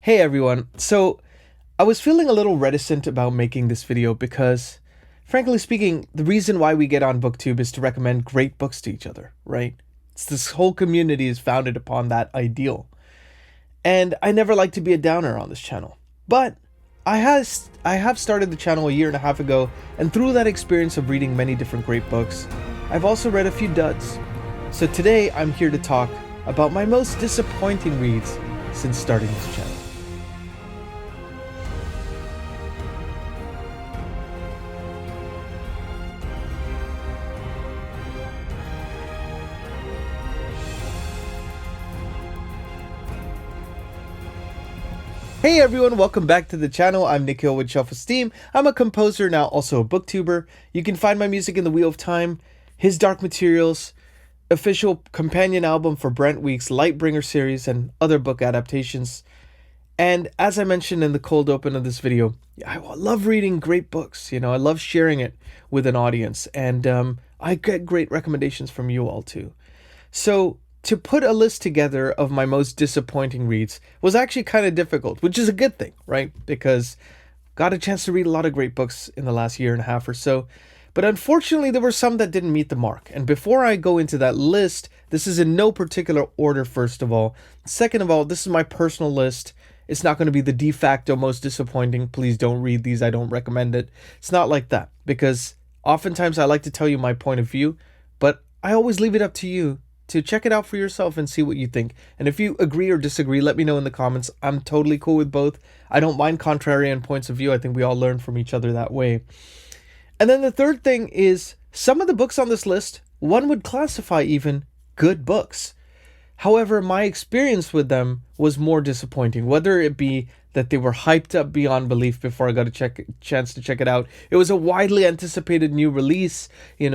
Hey everyone, so I was feeling a little reticent about making this video because, frankly speaking, the reason why we get on Booktube is to recommend great books to each other, right? This whole community is founded upon that ideal. And I never like to be a downer on this channel. But I have started the channel a year and a half ago, and through that experience of reading many different great books, I've also read a few duds. So today I'm here to talk about my most disappointing reads since starting this channel. Hey everyone, welcome back to the channel. I'm Nikhil with Shelf-Esteem. I'm a composer, now also a booktuber. You can find my music in the Wheel of Time, His Dark Materials, official companion album for Brent Week's Lightbringer series, and other book adaptations. And as I mentioned in the cold open of this video, I love reading great books. I love sharing it with an audience, and I get great recommendations from you all too. So to put a list together of my most disappointing reads was actually kind of difficult, which is a good thing, right? Because got a chance to read a lot of great books in the last year and a half or so. But unfortunately, there were some that didn't meet the mark. And before I go into that list, this is in no particular order, first of all. Second of all, this is my personal list. It's not going to be the de facto most disappointing. Please don't read these. I don't recommend it. It's not like that, because oftentimes I like to tell you my point of view, but I always leave it up to you to check it out for yourself and see what you think. And if you agree or disagree, let me know in the comments. I'm totally cool with both. I don't mind contrarian points of view. I think we all learn from each other that way. And then the third thing is, some of the books on this list, one would classify even good books. However, my experience with them was more disappointing, whether it be that they were hyped up beyond belief before I got a chance to check it out. It was a widely anticipated new release,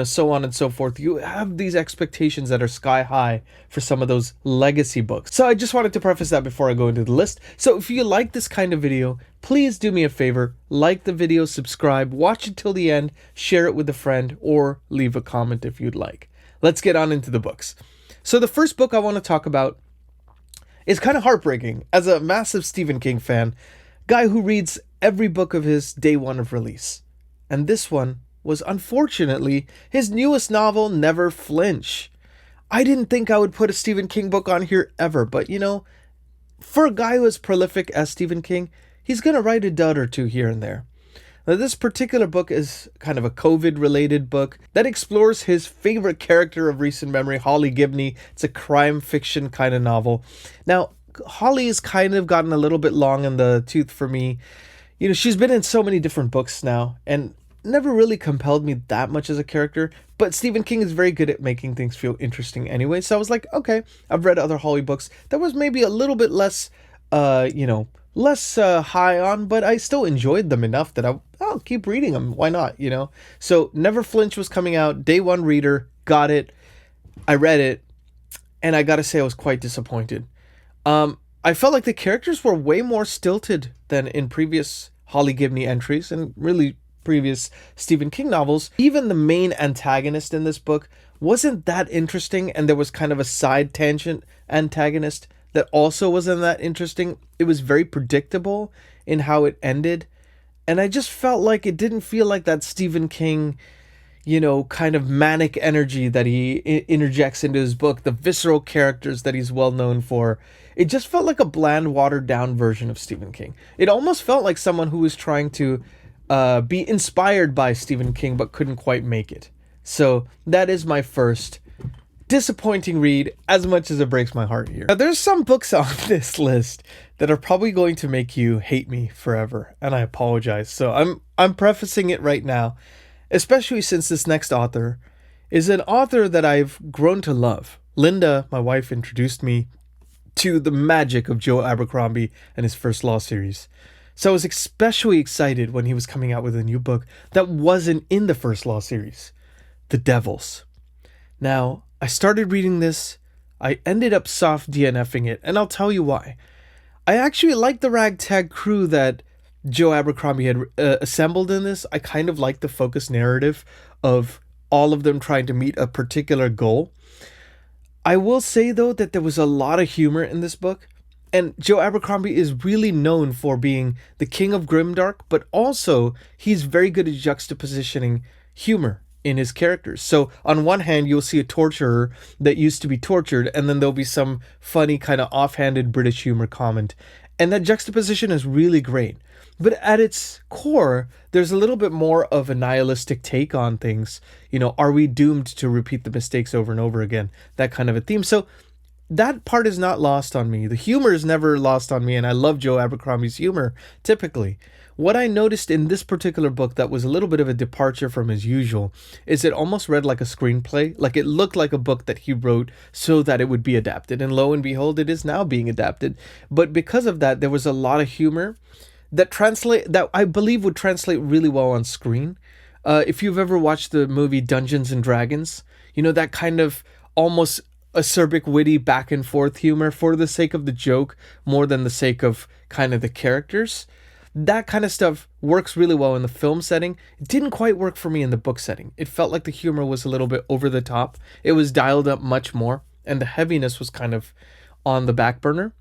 so on and so forth. You have these expectations that are sky high for some of those legacy books. So I just wanted to preface that before I go into the list. So if you like this kind of video, please do me a favor, like the video, subscribe, watch it till the end, share it with a friend, or leave a comment if you'd like. Let's get on into the books. So the first book I want to talk about is kind of heartbreaking. As a massive Stephen King fan, guy who reads every book of his day one of release. And this one was unfortunately his newest novel, Never Flinch. I didn't think I would put a Stephen King book on here ever, but for a guy who is prolific as Stephen King, he's going to write a dud or two here and there. Now, this particular book is kind of a COVID-related book that explores his favorite character of recent memory, Holly Gibney. It's a crime fiction kind of novel. Now, Holly has kind of gotten a little bit long in the tooth for me. She's been in so many different books now and never really compelled me that much as a character. But Stephen King is very good at making things feel interesting anyway. So I was like, okay, I've read other Holly books that was maybe a little bit less, less high on, but I still enjoyed them enough that I'll keep reading them. Why not, So Never Flinch was coming out, day one reader, got it. I read it, and I gotta say I was quite disappointed. I felt like the characters were way more stilted than in previous Holly Gibney entries and really previous Stephen King novels. Even the main antagonist in this book wasn't that interesting, and there was kind of a side tangent antagonist that also wasn't that interesting. It was very predictable in how it ended. And I just felt like it didn't feel like that Stephen King, kind of manic energy that he interjects into his book, the visceral characters that he's well known for. It just felt like a bland, watered down version of Stephen King. It almost felt like someone who was trying to be inspired by Stephen King but couldn't quite make it. So that is my first disappointing read, as much as it breaks my heart here. Now, there's some books on this list that are probably going to make you hate me forever, and I apologize. So I'm prefacing it right now, especially since this next author is an author that I've grown to love. Linda, my wife, introduced me to the magic of Joe Abercrombie and his First Law series. So I was especially excited when he was coming out with a new book that wasn't in the First Law series, The Devils. Now, I started reading this, I ended up soft DNFing it, and I'll tell you why. I actually like the ragtag crew that Joe Abercrombie had assembled in this. I kind of like the focused narrative of all of them trying to meet a particular goal. I will say, though, that there was a lot of humor in this book, And Joe Abercrombie is really known for being the king of grimdark, but also he's very good at juxtapositioning humor in his characters. So on one hand, you'll see a torturer that used to be tortured, and then there'll be some funny kind of offhanded British humor comment. And that juxtaposition is really great. But at its core, there's a little bit more of a nihilistic take on things. Are we doomed to repeat the mistakes over and over again? That kind of a theme. So that part is not lost on me. The humor is never lost on me, and I love Joe Abercrombie's humor, typically. What I noticed in this particular book that was a little bit of a departure from his usual is it almost read like a screenplay. Like it looked like a book that he wrote so that it would be adapted. And lo and behold, it is now being adapted. But because of that, there was a lot of humor that I believe would translate really well on screen. If you've ever watched the movie Dungeons and Dragons, that kind of almost acerbic, witty, back and forth humor for the sake of the joke more than the sake of kind of the characters. That kind of stuff works really well in the film setting. It didn't quite work for me in the book setting. It felt like the humor was a little bit over the top. It was dialed up much more, and the heaviness was kind of on the back burner.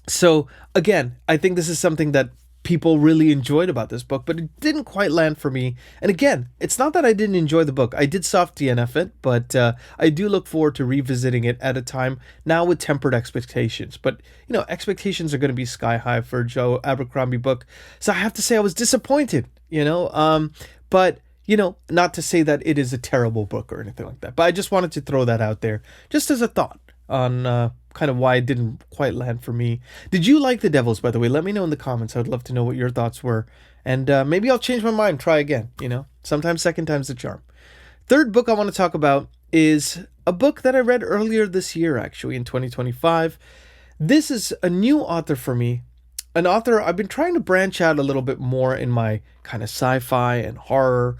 So again, I think this is something that people really enjoyed about this book, but it didn't quite land for me. And again, it's not that I didn't enjoy the book. I did soft DNF it, but I do look forward to revisiting it at a time now with tempered expectations. But, expectations are going to be sky high for a Joe Abercrombie book. So I have to say I was disappointed, but, not to say that it is a terrible book or anything like that. But I just wanted to throw that out there just as a thought on kind of why it didn't quite land for me. Did you like The Devils, by the way? Let me know in the comments. I would love to know what your thoughts were. And maybe I'll change my mind, try again. Sometimes second time's the charm. Third book I want to talk about is a book that I read earlier this year, actually, in 2025. This is a new author for me. An author I've been trying to branch out a little bit more in my kind of sci-fi and horror.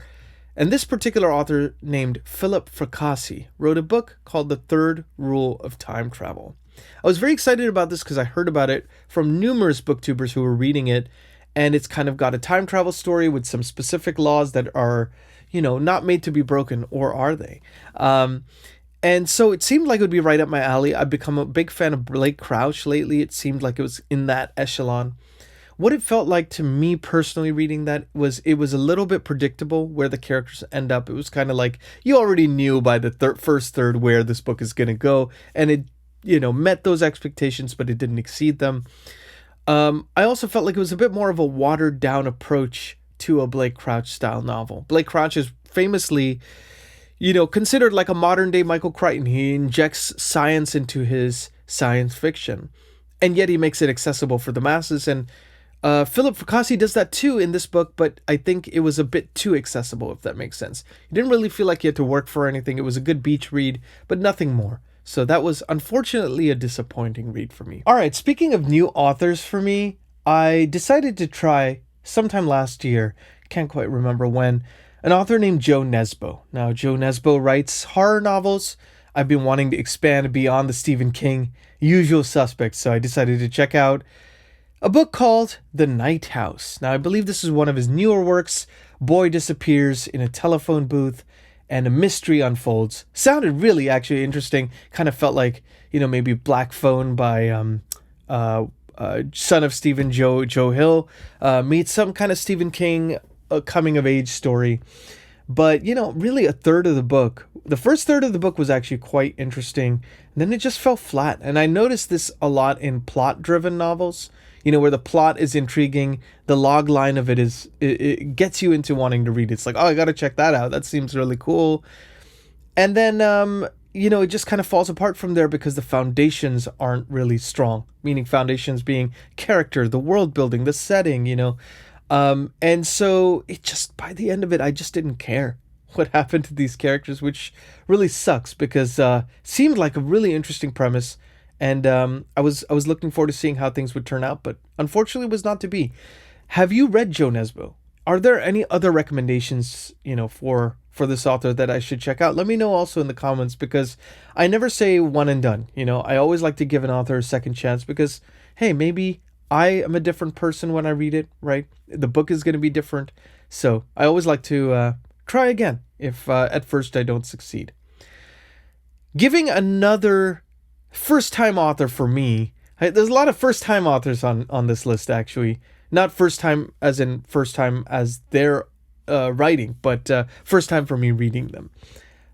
And this particular author, named Philip Fracassi, wrote a book called The Third Rule of Time Travel. I was very excited about this because I heard about it from numerous booktubers who were reading it, and it's kind of got a time travel story with some specific laws that are, not made to be broken, or are they? And so it seemed like it would be right up my alley. I've become a big fan of Blake Crouch lately. It seemed like it was in that echelon. What it felt like to me personally reading that was it was a little bit predictable where the characters end up. It was kind of like you already knew by the first third where this book is going to go, and it met those expectations, but it didn't exceed them. I also felt like it was a bit more of a watered down approach to a Blake Crouch style novel. Blake Crouch is famously, considered like a modern day Michael Crichton. He injects science into his science fiction, and yet he makes it accessible for the masses. And Philip Fracassi does that too in this book, but I think it was a bit too accessible, if that makes sense. You didn't really feel like you had to work for anything. It was a good beach read, but nothing more. So that was unfortunately a disappointing read for me. All right, speaking of new authors for me, I decided to try sometime last year, can't quite remember when, an author named Joe Nesbo. Now, Joe Nesbo writes horror novels. I've been wanting to expand beyond the Stephen King usual suspects, so I decided to check out a book called The Night House. Now, I believe this is one of his newer works. Boy disappears in a telephone booth, and a mystery unfolds. Sounded really actually interesting. Kind of felt like, maybe Black Phone by son of Stephen, Joe Hill, meets some kind of Stephen King coming of age story. But, really a third of the book, the first third of the book was actually quite interesting. And then it just fell flat. And I noticed this a lot in plot-driven novels, where the plot is intriguing, the log line of it it gets you into wanting to read it. It's like, oh, I got to check that out. That seems really cool. And then, it just kind of falls apart from there because the foundations aren't really strong, meaning foundations being character, the world building, the setting, and so it just, by the end of it, I just didn't care what happened to these characters, which really sucks because seemed like a really interesting premise. And I was looking forward to seeing how things would turn out, but unfortunately it was not to be. Have you read Joe Nesbo? Are there any other recommendations, for this author that I should check out? Let me know also in the comments, because I never say one and done. I always like to give an author a second chance because, hey, maybe I am a different person when I read it, right? The book is going to be different. So I always like to try again if at first I don't succeed. Giving another first-time author for me There's a lot of first-time authors on this list, actually. Not first time as in first time as their writing, but first time for me reading them.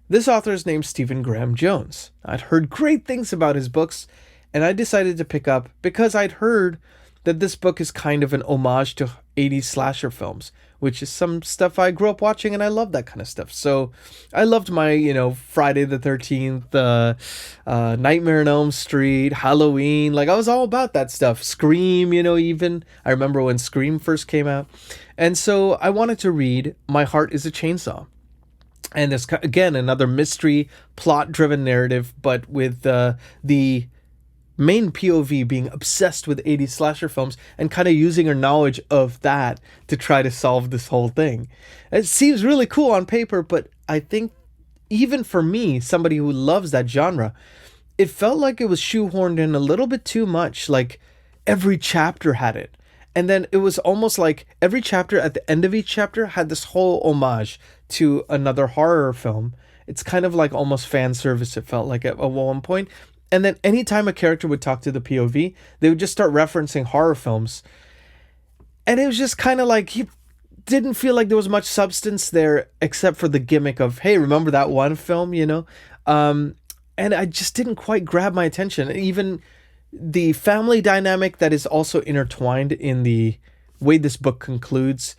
This author is named Stephen Graham Jones. I'd heard great things about his books, and I decided to pick up because I'd heard that this book is kind of an homage to 80s slasher films, which is some stuff I grew up watching, and I love that kind of stuff. So I loved my, Friday the 13th, Nightmare on Elm Street, Halloween. Like, I was all about that stuff. Scream, even. I remember when Scream first came out. And so I wanted to read My Heart is a Chainsaw. And it's, again, another mystery, plot-driven narrative, but with the main POV being obsessed with 80s slasher films and kind of using her knowledge of that to try to solve this whole thing. It seems really cool on paper, but I think even for me, somebody who loves that genre, it felt like it was shoehorned in a little bit too much. Like every chapter had it. And then it was almost like every chapter, at the end of each chapter, had this whole homage to another horror film. It's kind of like almost fan service, it felt like at one point. And then anytime a character would talk to the POV, they would just start referencing horror films. And it was just kind of like, he didn't feel like there was much substance there, except for the gimmick of, hey, remember that one film, And I just didn't quite grab my attention. Even the family dynamic that is also intertwined in the way this book concludes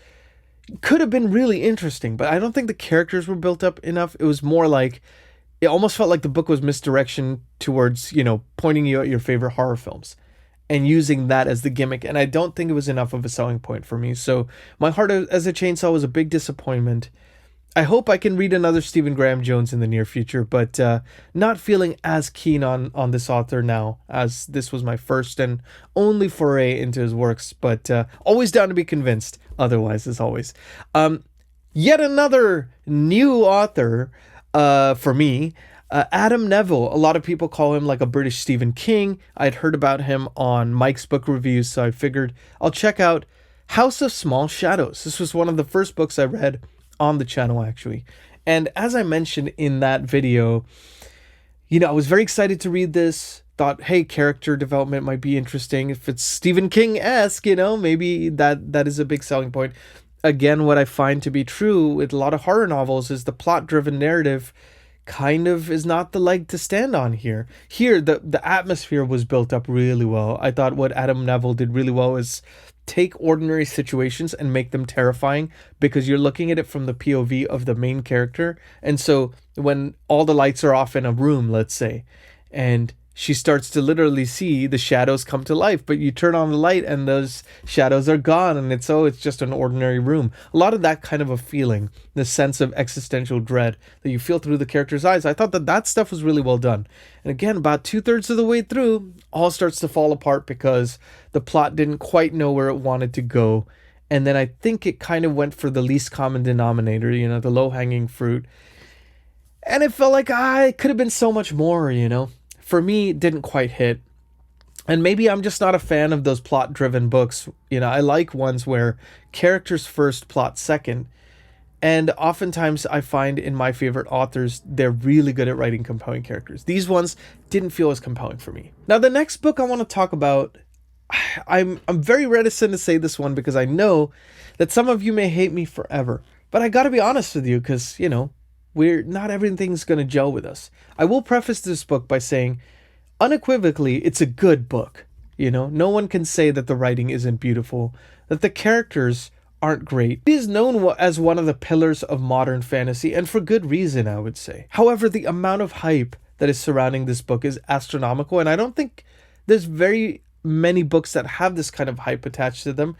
could have been really interesting, but I don't think the characters were built up enough. It was more like, it almost felt like the book was misdirection towards, pointing you at your favorite horror films and using that as the gimmick. And I don't think it was enough of a selling point for me. So My Heart as a Chainsaw was a big disappointment. I hope I can read another Stephen Graham Jones in the near future, but not feeling as keen on this author now, as this was my first and only foray into his works, but always down to be convinced otherwise, as always. Yet another new author for me, Adam Neville. A lot of people call him like a British Stephen King. I'd heard about him on Mike's book reviews, so I figured I'll check out House of Small Shadows. This was one of the first books I read on the channel, actually. And as I mentioned in that video, I was very excited to read this. Thought, hey, character development might be interesting. If it's Stephen King-esque, maybe that is a big selling point. Again, what I find to be true with a lot of horror novels is the plot-driven narrative kind of is not the leg to stand on here. Here, the atmosphere was built up really well. I thought what Adam Neville did really well is take ordinary situations and make them terrifying because you're looking at it from the POV of the main character. And so when all the lights are off in a room, let's say, and she starts to literally see the shadows come to life, but you turn on the light and those shadows are gone and it's just an ordinary room. A lot of that kind of a feeling, the sense of existential dread that you feel through the character's eyes. I thought that stuff was really well done. And again, about 2/3 of the way through, all starts to fall apart because the plot didn't quite know where it wanted to go. And then I think it kind of went for the least common denominator, the low-hanging fruit. And it felt like, it could have been so much more, For me, it didn't quite hit. And maybe I'm just not a fan of those plot-driven books. I like ones where characters first, plot second. And oftentimes I find in my favorite authors, they're really good at writing compelling characters. These ones didn't feel as compelling for me. Now, the next book I want to talk about, I'm very reticent to say this one because I know that some of you may hate me forever. But I got to be honest with you because, not everything's going to gel with us. I will preface this book by saying, unequivocally, it's a good book. No one can say that the writing isn't beautiful, that the characters aren't great. It is known as one of the pillars of modern fantasy, and for good reason, I would say. However, the amount of hype that is surrounding this book is astronomical, and I don't think there's very many books that have this kind of hype attached to them,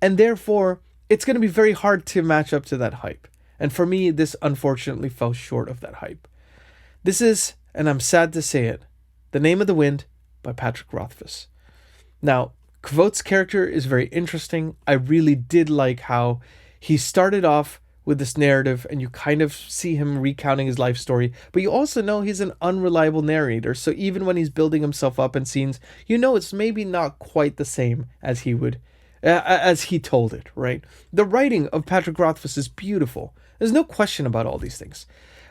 and therefore, it's going to be very hard to match up to that hype. And for me, this unfortunately fell short of that hype. This is, and I'm sad to say it, The Name of the Wind by Patrick Rothfuss. Now, Kvothe's character is very interesting. I really did like how he started off with this narrative and you kind of see him recounting his life story, but you also know he's an unreliable narrator. So even when he's building himself up in scenes, it's maybe not quite the same as he told it, right? The writing of Patrick Rothfuss is beautiful. There's no question about all these things.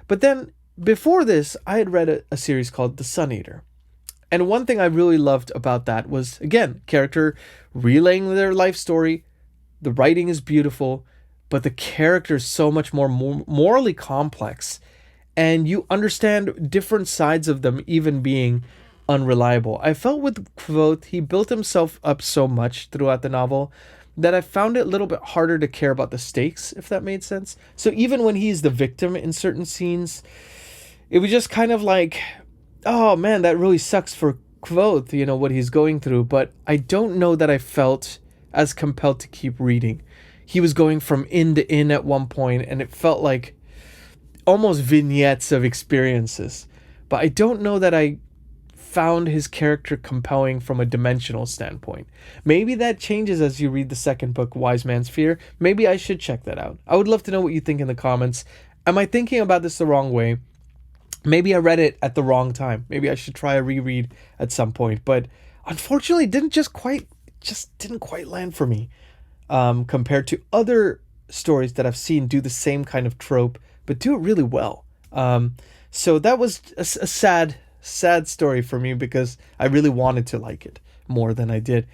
But then, before this, I had read a series called The Sun Eater. And one thing I really loved about that was, again, character relaying their life story. The writing is beautiful, but the character is so much more morally complex. And you understand different sides of them even being unreliable. I felt with Kvothe, he built himself up so much throughout the novel that I found it a little bit harder to care about the stakes, if that made sense. So even when he's the victim in certain scenes, it was just kind of like, oh man, that really sucks for Kvothe, what he's going through. But I don't know that I felt as compelled to keep reading. He was going from inn to inn at one point, and it felt like almost vignettes of experiences. But I don't know that I found his character compelling from a dimensional standpoint. Maybe that changes as you read the second book, Wise Man's Fear. Maybe I should check that out. I would love to know what you think in the comments. Am I thinking about this the wrong way? Maybe I read it at the wrong time. Maybe I should try a reread at some point. But unfortunately, it didn't quite land for me compared to other stories that I've seen do the same kind of trope, but do it really well. So that was a sad story for me because I really wanted to like it more than I did.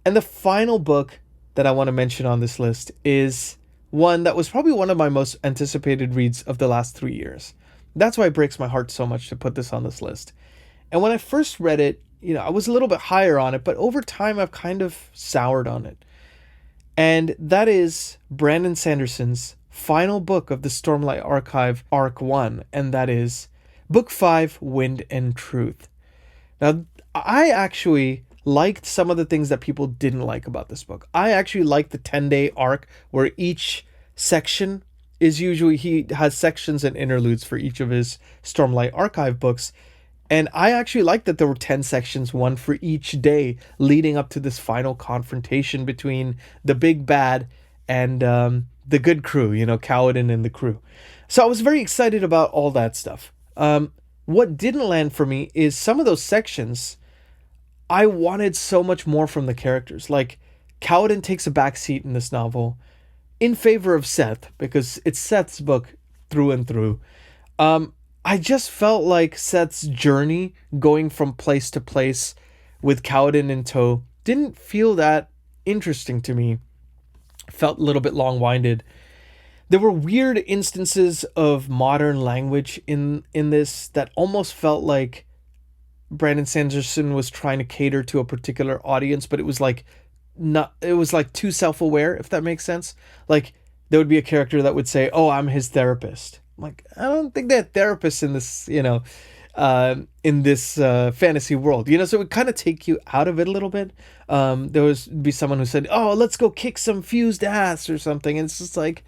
And the final book that I want to mention on this list is one that was probably one of my most anticipated reads of the last 3 years. That's why it breaks my heart so much to put this on this list. And when I first read it, I was a little bit higher on it, but over time I've kind of soured on it. And that is Brandon Sanderson's final book of the Stormlight Archive, Arc 1, and that is Book 5, Wind and Truth. Now, I actually liked some of the things that people didn't like about this book. I actually liked the 10-day arc where each section is usually, he has sections and interludes for each of his Stormlight Archive books. And I actually liked that there were 10 sections, one for each day, leading up to this final confrontation between the big bad and the good crew, Kaladin and the crew. So I was very excited about all that stuff. What didn't land for me is some of those sections, I wanted so much more from the characters. Like, Kaladin takes a backseat in this novel in favor of Seth, because it's Seth's book through and through. I just felt like Seth's journey going from place to place with Kaladin in tow didn't feel that interesting to me. Felt a little bit long-winded. There were weird instances of modern language in this that almost felt like Brandon Sanderson was trying to cater to a particular audience, but it was like too self-aware, if that makes sense. Like, there would be a character that would say, "Oh, I'm his therapist." I'm like, I don't think they're therapists in this, fantasy world, so it would kind of take you out of it a little bit. There would be someone who said, "Oh, let's go kick some fused ass" or something. And it's just like,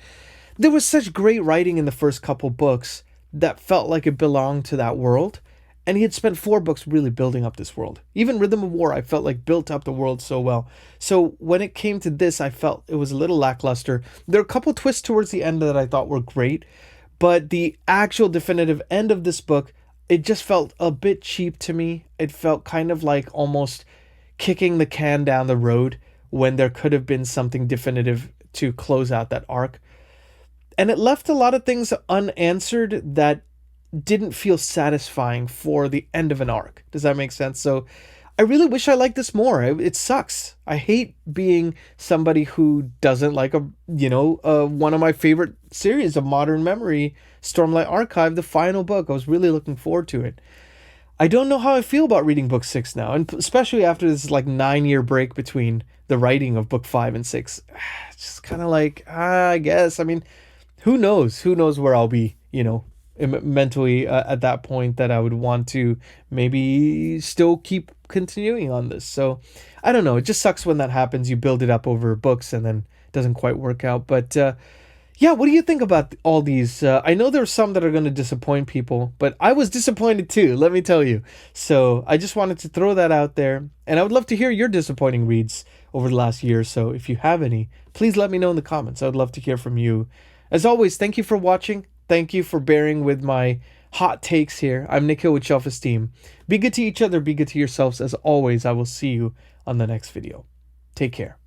there was such great writing in the first couple books that felt like it belonged to that world. And he had spent 4 books really building up this world. Even Rhythm of War, I felt like built up the world so well. So when it came to this, I felt it was a little lackluster. There are a couple twists towards the end that I thought were great, but the actual definitive end of this book, it just felt a bit cheap to me. It felt kind of like almost kicking the can down the road when there could have been something definitive to close out that arc. And it left a lot of things unanswered that didn't feel satisfying for the end of an arc. Does that make sense? So I really wish I liked this more. It sucks. I hate being somebody who doesn't like one of my favorite series of modern memory, Stormlight Archive, the final book. I was really looking forward to it. I don't know how I feel about reading book 6 now, and especially after this 9-year break between the writing of book 5 and 6. It's just kind of like, I guess. I mean, who knows? Who knows where I'll be, mentally at that point that I would want to maybe still keep continuing on this. So I don't know. It just sucks when that happens. You build it up over books and then it doesn't quite work out. But yeah, what do you think about all these? I know there are some that are going to disappoint people, but I was disappointed too, let me tell you. So I just wanted to throw that out there. And I would love to hear your disappointing reads over the last year or so. If you have any, please let me know in the comments. I would love to hear from you. As always, thank you for watching. Thank you for bearing with my hot takes here. I'm Nikhil with Shelf-Esteem. Be good to each other. Be good to yourselves. As always, I will see you on the next video. Take care.